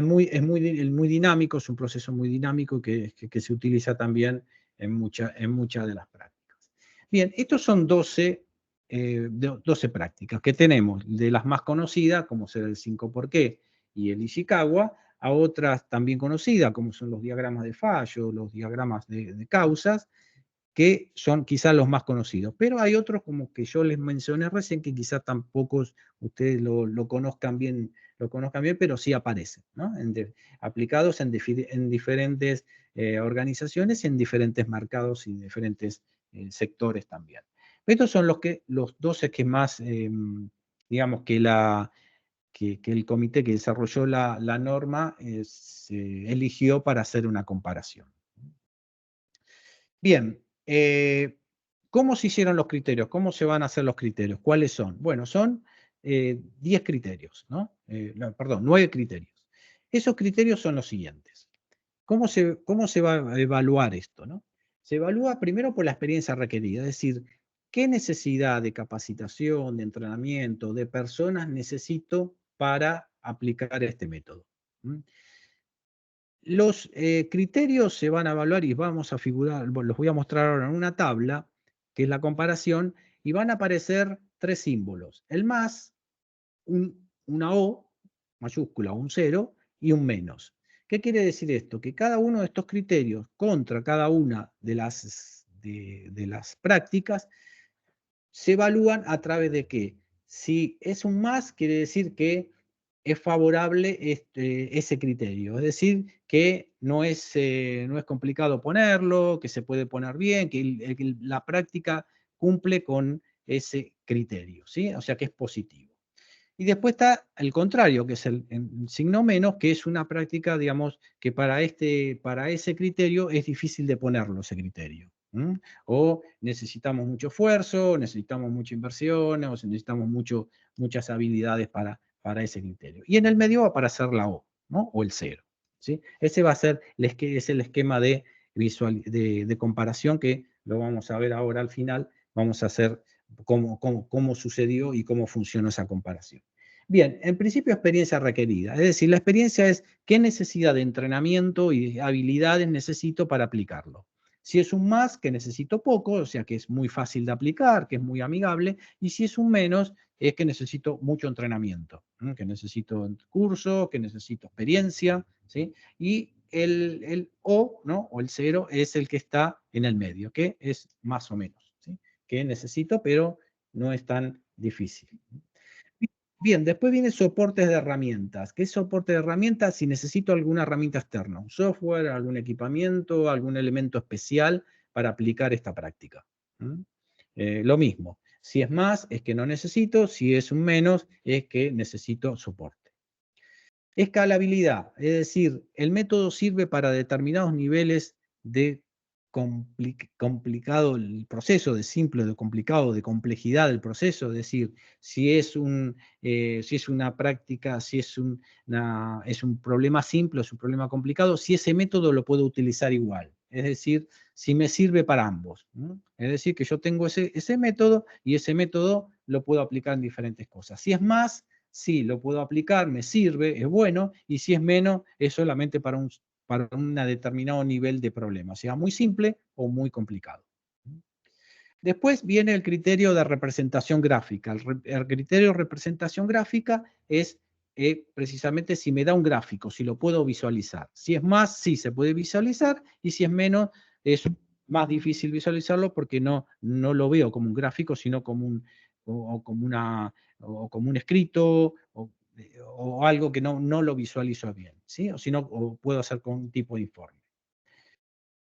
muy dinámico, es un proceso muy dinámico que se utiliza también en muchas de las prácticas. Bien, estos son 12 prácticas que tenemos, de las más conocidas, como ser el 5 por qué y el Ishikawa, a otras también conocidas, como son los diagramas de fallo, los diagramas de causas, que son quizás los más conocidos. Pero hay otros, como que yo les mencioné recién, que quizás tampoco ustedes lo conozcan bien, pero sí aparecen, ¿no? Aplicados en diferentes organizaciones, en diferentes mercados y diferentes sectores también. Estos son los 12 que más, digamos, que el comité que desarrolló la norma se eligió para hacer una comparación. Bien, ¿cómo se hicieron los criterios? ¿Cómo se van a hacer los criterios? ¿Cuáles son? Bueno, son 10 criterios, ¿no? Perdón, 9 criterios. Esos criterios son los siguientes. ¿Cómo se va a evaluar esto, no? Se evalúa primero por la experiencia requerida, es decir, ¿qué necesidad de capacitación, de entrenamiento, de personas necesito para aplicar este método? ¿Mm? Los criterios se van a evaluar y vamos a figurar, los voy a mostrar ahora en una tabla, que es la comparación, y van a aparecer 3 símbolos. El más, una O mayúscula, un 0 y un menos. ¿Qué quiere decir esto? Que cada uno de estos criterios contra cada una de las prácticas se evalúan a través de qué. Si es un más, quiere decir que es favorable ese criterio. Es decir, que no es complicado ponerlo, que se puede poner bien, que la práctica cumple con ese criterio, ¿sí? O sea que es positivo. Y después está el contrario, que es el signo menos, que es una práctica, digamos, que para ese criterio es difícil de ponerlo, ese criterio. O necesitamos mucho esfuerzo, necesitamos mucha inversión, o necesitamos muchas habilidades para ese criterio. Y en el medio va a aparecer la O, ¿no? O el cero. ¿Sí? Ese va a ser es el esquema de comparación que lo vamos a ver ahora al final. Vamos a hacer cómo sucedió y cómo funcionó esa comparación. Bien, en principio experiencia requerida, es decir, la experiencia es qué necesidad de entrenamiento y habilidades necesito para aplicarlo. Si es un más, que necesito poco, o sea que es muy fácil de aplicar, que es muy amigable, y si es un menos, es que necesito mucho entrenamiento, que necesito curso, que necesito experiencia, ¿sí? Y el O, ¿no? O el cero es el que está en el medio, que es más o menos, ¿sí? Que necesito, pero no es tan difícil. Bien, después viene soportes de herramientas. ¿Qué es soporte de herramientas? Si necesito alguna herramienta externa, un software, algún equipamiento, algún elemento especial para aplicar esta práctica. Lo mismo, si es más, es que no necesito, si es un menos, es que necesito soporte. Escalabilidad, es decir, el método sirve para determinados niveles de complicado el proceso, de simple, de complicado, de complejidad del proceso, es decir, si es una práctica, si es un problema simple o es un problema complicado, si ese método lo puedo utilizar igual, es decir, si me sirve para ambos. Es decir, que yo tengo ese método y ese método lo puedo aplicar en diferentes cosas. Si es más, sí, lo puedo aplicar, me sirve, es bueno, y si es menos, es solamente para un determinado nivel de problema, sea muy simple o muy complicado. Después viene el criterio de representación gráfica. El criterio de representación gráfica es precisamente si me da un gráfico, si lo puedo visualizar. Si es más, sí se puede visualizar, y si es menos, es más difícil visualizarlo porque no lo veo como un gráfico, sino como como un escrito o algo que no lo visualizo bien, ¿sí? O puedo hacer con un tipo de informe.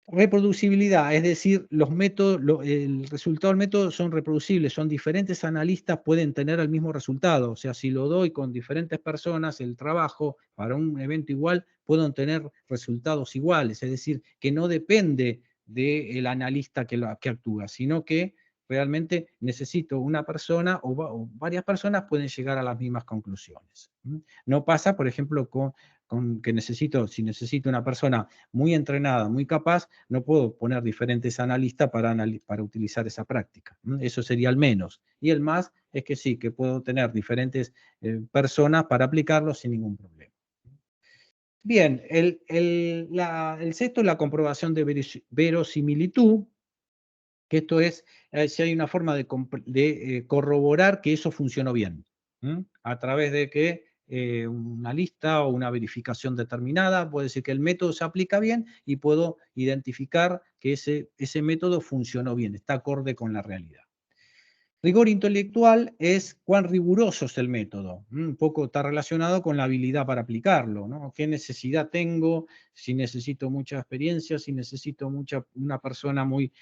Reproducibilidad, es decir, los métodos, el resultado del método son reproducibles, son diferentes analistas, pueden tener el mismo resultado. O sea, si lo doy con diferentes personas, el trabajo para un evento igual, pueden tener resultados iguales. Es decir, que no depende del analista que actúa, sino que realmente necesito una persona o varias personas pueden llegar a las mismas conclusiones. No pasa, por ejemplo, con que si necesito una persona muy entrenada, muy capaz, no puedo poner diferentes analistas para utilizar esa práctica. Eso sería el menos. Y el más es que sí, que puedo tener diferentes personas para aplicarlo sin ningún problema. Bien, el sexto es la comprobación de verosimilitud, que esto es si hay una forma de corroborar que eso funcionó bien, a través de que una lista o una verificación determinada puede decir que el método se aplica bien y puedo identificar que ese método funcionó bien, está acorde con la realidad. Rigor intelectual es cuán riguroso es el método. Un poco está relacionado con la habilidad para aplicarlo, ¿no? ¿Qué necesidad tengo? Si necesito mucha experiencia, si necesito una persona muy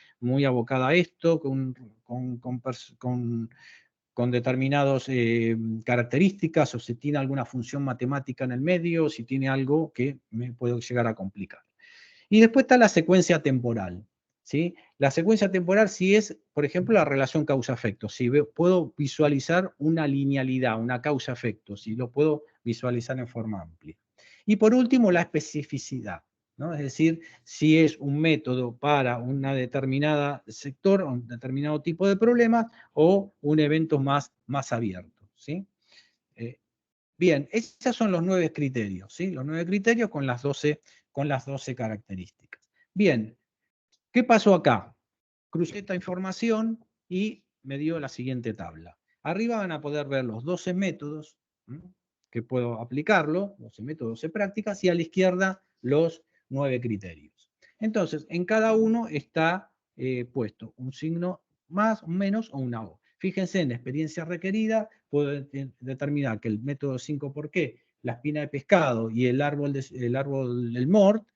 abocada a esto, con determinadas características, o si tiene alguna función matemática en el medio, si tiene algo que me puede llegar a complicar. Y después está la secuencia temporal. ¿Sí? La secuencia temporal sí es, por ejemplo, la relación causa-efecto. Si puedo visualizar una linealidad, una causa-efecto, si lo puedo visualizar en forma amplia. Y por último, la especificidad. ¿No? Es decir, si es un método para un determinado sector, un determinado tipo de problemas, o un evento más abierto. ¿Sí? Bien, esos son los 9 criterios, ¿sí? Los 9 criterios con las 12 características. Bien, ¿qué pasó acá? Crucé esta información y me dio la siguiente tabla. Arriba van a poder ver los 12 métodos que puedo aplicarlo, 12 métodos, 12 prácticas, y a la izquierda los 9 criterios. Entonces, en cada uno está puesto un signo más, un menos o una O. Fíjense, en la experiencia requerida puedo determinar que el método 5 por qué, la espina de pescado y el árbol del MORT,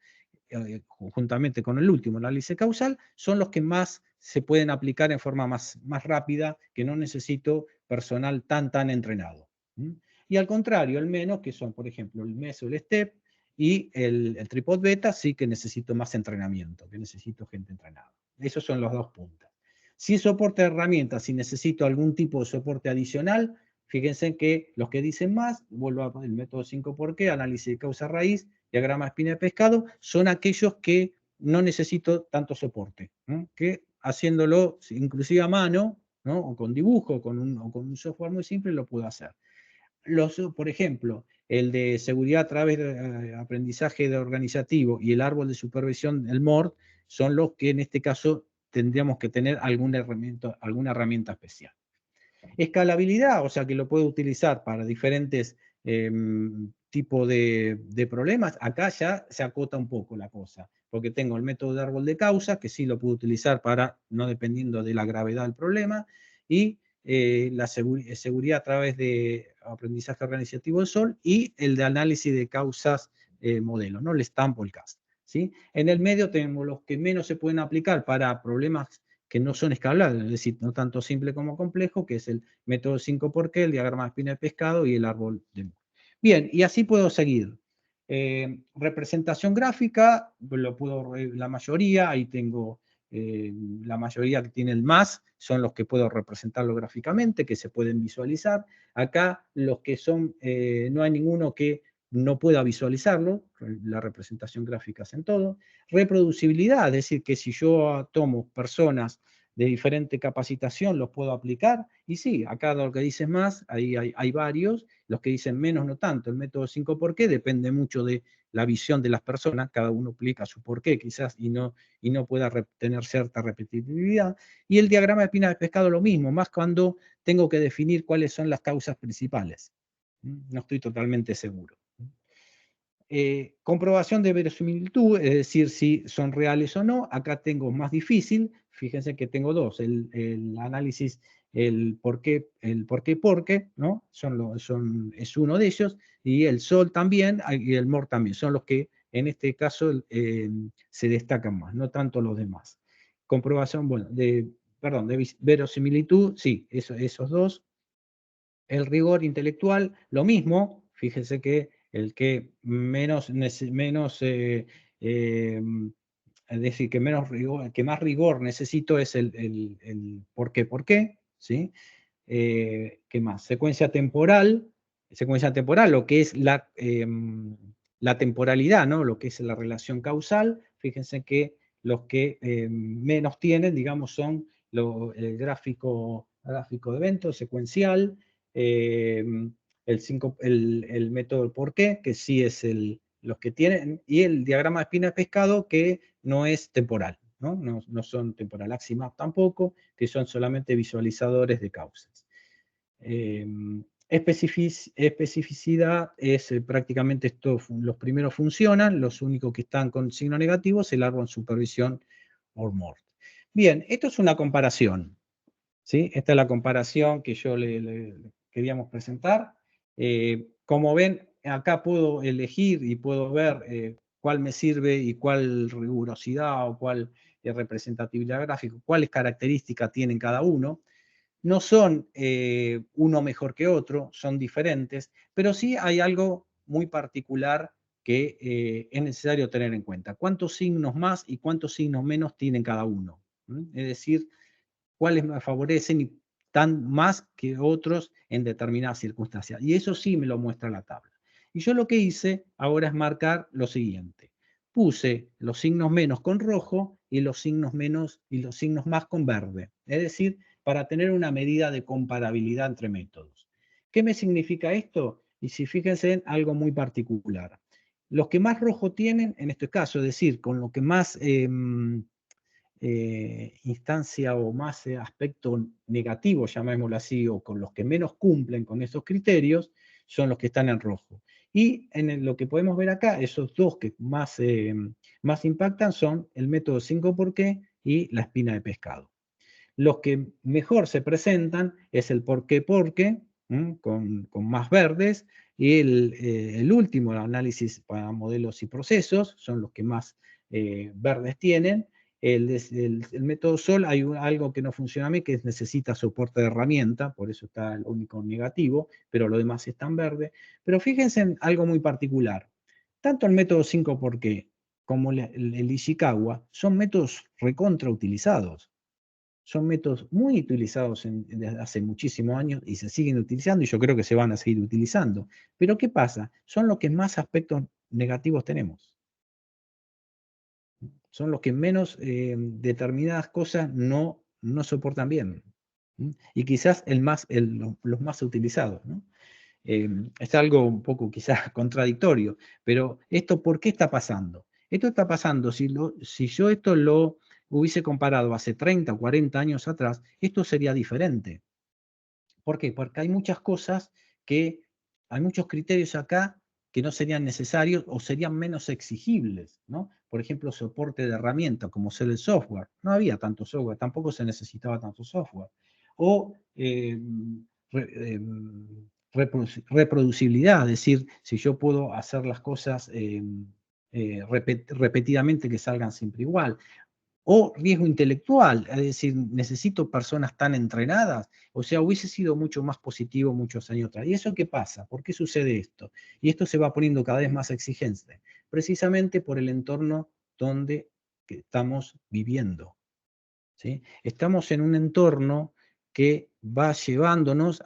juntamente con el último, el análisis causal, son los que más se pueden aplicar en forma más rápida, que no necesito personal tan entrenado. Y al contrario, el menos, que son, por ejemplo, el MES o el STEP, y el tripod beta, sí que necesito más entrenamiento, que necesito gente entrenada. Esos son los 2 puntos. Si soporte de herramientas, si necesito algún tipo de soporte adicional, fíjense que los que dicen más, vuelvo a poner el método 5 por qué, análisis de causa raíz, diagrama de espina de pescado, son aquellos que no necesito tanto soporte, que haciéndolo inclusive a mano, ¿no? O con dibujo, o con un software muy simple, lo puedo hacer. Por ejemplo, el de seguridad a través de aprendizaje organizativo y el árbol de supervisión, el MORT, son los que en este caso tendríamos que tener alguna herramienta especial. Escalabilidad, o sea que lo puedo utilizar para diferentes tipos de problemas. Acá ya se acota un poco la cosa, porque tengo el método de árbol de causa, que sí lo puedo utilizar para, no dependiendo de la gravedad del problema, y la seguridad a través de aprendizaje organizativo del SOL y el de análisis de causas modelos, ¿no? El STAMP o el CAST. ¿Sí? En el medio tenemos los que menos se pueden aplicar para problemas que no son escalables, es decir, no tanto simple como complejo, que es el método 5 por qué, el diagrama de espina de pescado y el árbol de Moore. Bien, y así puedo seguir. Representación gráfica, la mayoría, ahí tengo la mayoría que tiene el más, son los que puedo representarlo gráficamente, que se pueden visualizar. Acá los que son, no hay ninguno que no pueda visualizarlo, la representación gráfica es en todo. Reproducibilidad, es decir, que si yo tomo personas de diferente capacitación, los puedo aplicar. Y sí, acá lo que dices más, ahí hay varios, los que dicen menos no tanto. El método 5 por qué depende mucho de la visión de las personas, cada uno aplica su por qué quizás y no pueda tener cierta repetitividad. Y el diagrama de espina de pescado lo mismo, más cuando tengo que definir cuáles son las causas principales. No estoy totalmente seguro. Comprobación de verosimilitud, es decir, si son reales o no. Acá tengo más difícil, fíjense que tengo dos, el análisis, el por qué, ¿no? Es uno de ellos, y el SOL también, y el MOR también, son los que en este caso se destacan más, no tanto los demás. Comprobación, bueno, de verosimilitud, sí, esos dos. El rigor intelectual, lo mismo, fíjense que el que es decir, que menos rigor, que más rigor necesito es el por qué, ¿sí? ¿Qué más? Secuencia temporal, lo que es la temporalidad, ¿no? Lo que es la relación causal, fíjense que los que menos tienen, digamos, son el gráfico de eventos, secuencial, eh, el método por qué, que sí es los que tienen, y el diagrama de espina de pescado, que no es temporal, ¿no? No son temporal, Aximap tampoco, que son solamente visualizadores de causas. Especificidad es prácticamente los primeros funcionan, los únicos que están con signo negativo es el árbol supervisión or more. Bien, esto es una comparación, ¿sí? Esta es la comparación que yo le queríamos presentar. Como ven, acá puedo elegir y puedo ver cuál me sirve y cuál rigurosidad o cuál representatividad gráfica, cuáles características tienen cada uno. No son uno mejor que otro, son diferentes, pero sí hay algo muy particular que es necesario tener en cuenta. ¿Cuántos signos más y cuántos signos menos tienen cada uno? Es decir, cuáles me favorecen y tan más que otros en determinadas circunstancias. Y eso sí me lo muestra la tabla. Y yo lo que hice ahora es marcar lo siguiente. Puse los signos menos con rojo y los signos menos y los signos más con verde. Es decir, para tener una medida de comparabilidad entre métodos. ¿Qué me significa esto? Y si fíjense en algo muy particular. Los que más rojo tienen, en este caso, es decir, con lo que más instancia o más aspecto negativo, llamémoslo así, o con los que menos cumplen con esos criterios, son los que están en rojo. Y lo que podemos ver acá, esos dos que más impactan son el método 5 por qué y la espina de pescado. Los que mejor se presentan es el por qué, con más verdes, y el último, el análisis para modelos y procesos, son los que más verdes tienen. El método SOL, hay algo que no funciona a mí, que necesita soporte de herramienta, por eso está el único negativo, pero lo demás está en verde. Pero fíjense en algo muy particular. Tanto el método 5 por qué como el Ishikawa son métodos recontra utilizados. Son métodos muy utilizados desde hace muchísimos años y se siguen utilizando y yo creo que se van a seguir utilizando. Pero ¿qué pasa? Son los que más aspectos negativos tenemos. Son los que menos determinadas cosas no soportan bien. Y quizás los más utilizados, ¿no? Es algo un poco quizás contradictorio, pero ¿esto por qué está pasando? Esto está pasando, si yo esto lo hubiese comparado hace 30 o 40 años atrás, esto sería diferente. ¿Por qué? Porque hay muchas cosas hay muchos criterios acá que no serían necesarios o serían menos exigibles, ¿no? Por ejemplo, soporte de herramientas, como ser el software. No había tanto software, tampoco se necesitaba tanto software. O reproducibilidad, es decir, si yo puedo hacer las cosas repetidamente que salgan siempre igual. O riesgo intelectual, es decir, necesito personas tan entrenadas. O sea, hubiese sido mucho más positivo muchos años atrás. ¿Y eso qué pasa? ¿Por qué sucede esto? Y esto se va poniendo cada vez más exigente, precisamente por el entorno donde estamos viviendo. ¿Sí? Estamos en un entorno que va llevándonos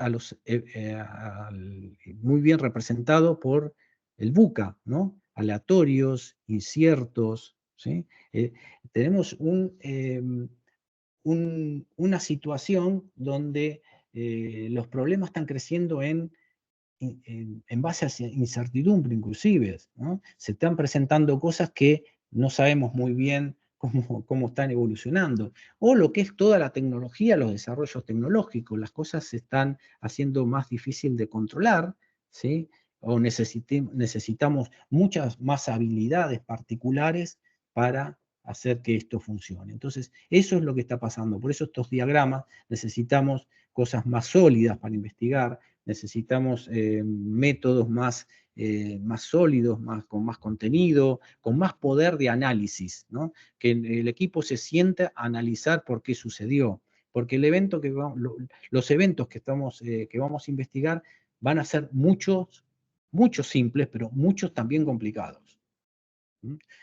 muy bien representado por el VUCA, ¿no? Aleatorios, inciertos, ¿sí? Tenemos una situación donde los problemas están creciendo en base a incertidumbre inclusive, ¿no? Se están presentando cosas que no sabemos muy bien cómo están evolucionando. O lo que es toda la tecnología, los desarrollos tecnológicos, las cosas se están haciendo más difícil de controlar, ¿sí? O necesitamos muchas más habilidades particulares para hacer que esto funcione. Entonces, eso es lo que está pasando. Por eso estos diagramas necesitamos cosas más sólidas para investigar, necesitamos métodos más más sólidos, con más contenido, con más poder de análisis, ¿no? Que el equipo se sienta a analizar por qué sucedió, porque el evento los eventos que vamos a investigar van a ser muchos, muchos simples, pero muchos también complicados.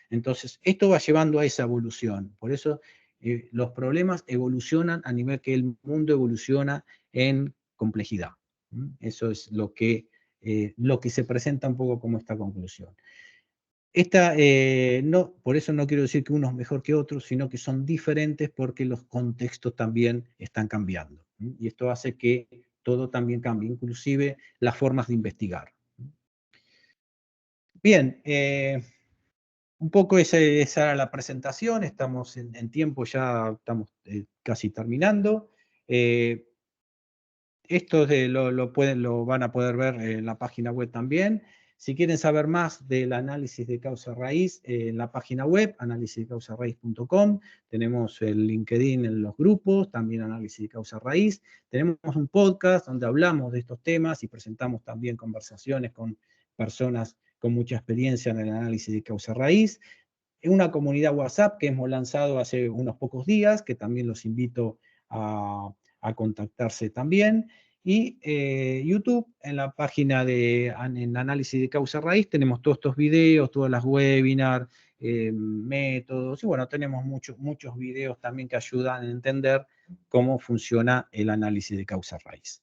Entonces, esto va llevando a esa evolución. Por eso los problemas evolucionan a nivel que el mundo evoluciona en complejidad. Eso es lo que se presenta un poco como esta conclusión. Por eso no quiero decir que uno es mejor que otro, sino que son diferentes porque los contextos también están cambiando. Y esto hace que todo también cambie, inclusive las formas de investigar. Bien, un poco esa era la presentación, estamos en tiempo, ya estamos casi terminando. Esto lo van a poder ver en la página web también. Si quieren saber más del análisis de causa raíz, en la página web, análisisdecausaraíz.com, tenemos el LinkedIn en los grupos, también análisis de causa raíz. Tenemos un podcast donde hablamos de estos temas y presentamos también conversaciones con personas con mucha experiencia en el análisis de causa raíz. En una comunidad WhatsApp que hemos lanzado hace unos pocos días, que también los invito a contactarse también. Y YouTube, en la página en análisis de causa raíz, tenemos todos estos videos, todas las webinars, métodos, y bueno, tenemos muchos videos también que ayudan a entender cómo funciona el análisis de causa raíz.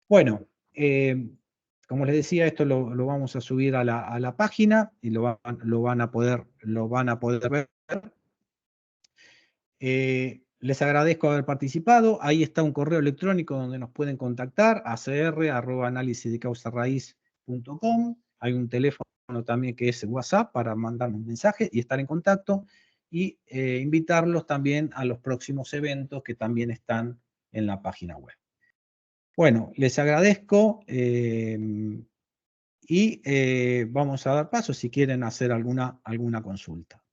Bueno, como les decía, esto lo vamos a subir a la página y lo van a poder ver. Les agradezco haber participado. Ahí está un correo electrónico donde nos pueden contactar, acr@analisisdecausaraíz.com. Hay un teléfono también que es WhatsApp para mandarnos un mensaje y estar en contacto. Y invitarlos también a los próximos eventos que también están en la página web. Bueno, les agradezco y vamos a dar paso si quieren hacer alguna consulta.